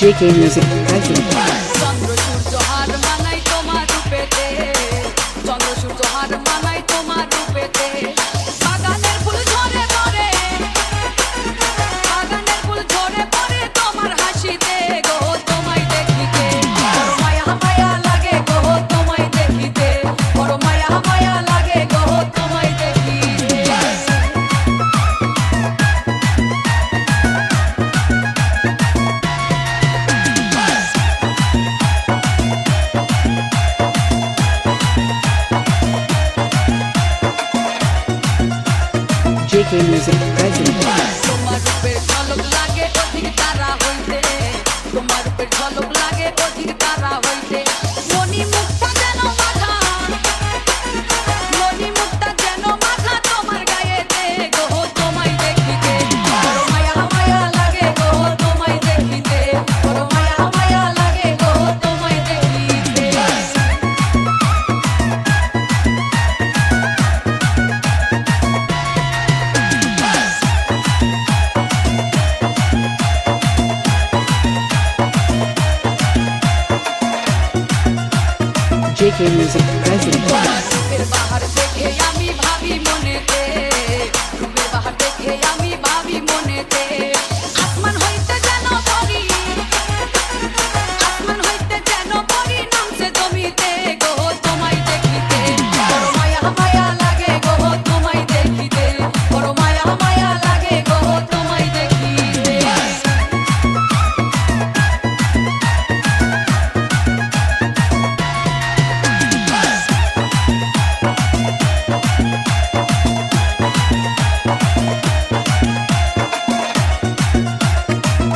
JK Music Typing. চন্দ্র সূর্য হার মানাই তোমার রূপেতে, চন্দ্র সূর্য হার মানাই তোমার রূপেতে। বাগানের ফুল ঝরে পড়ে, বাগানের ফুল ঝরে পড়ে তোমার হাসিতে গো, তোমায় দেখিতে বড় মায়া মায়া লাগে গো, তোমায় দেখিতে বড় মায়া মায়া লাগে গো, তোমায় দেখিতে। JK Music Typing. তোমার রূপের ঝলক লাগে অধিক তারা হইতে, তোমার রূপের ঝলক লাগে অধিক তারা হইতে। মনি মুক্তা যেন মাথা, মনি মুক্তা যেন মাথা তোমার গায়েতে গো, তোমায় দেখিতে বড় মায়া মায়া লাগে গো, তোমায় দেখিতে বড় মায়া মায়া লাগে গো, তোমায় দেখিতে। JK Music Typing. রূপের বাহার দেখে আমি ভাবি মনেতে, রূপের বাহার দেখে আমি ভাবি মনেতে। আসমান হইতে যেন পরি, আসমান হইতে যেন পরি নামছে জমিতে গো, তোমায় দেখিতে বড় মায়া মায়া লাগে গো, তোমায় দেখিতে বড় মায়া মায়া লাগে গো, তোমায় দেখিতে।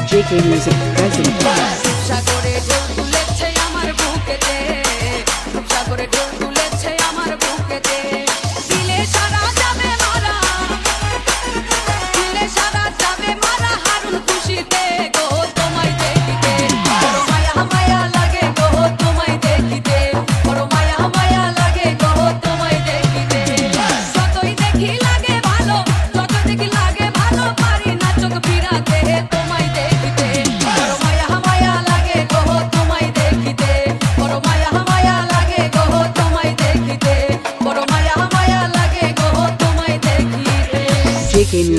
JK Music Typing. সাগরে ঢেউ তুলেছে আমার বুকেতে, সাগরে ঢেউ তুলেছে আমার বুকেতে। দিলে সারা যাবে মারা, দিলে সারা যাবে মারা হারুন খুশিতে গো, তোমায় দেখিতে বড় মায়া মায়া লাগে গো, তোমায় দেখিতে বড় মায়া মায়া লাগে গো, তোমায় দেখিতে। যতই দেখি লাগে ভালো, যত দেখি লাগে ভালো, পারি না চোখ ফিরাতে তোমায় দেখিতে বড় মায়া মায়া লাগে গো, তোমায় দেখিতে বড় মায়া মায়া লাগে গো, তোমায় দেখিতে বড় মায়া মায়া লাগে গো, তোমায় দেখিতে। JK Music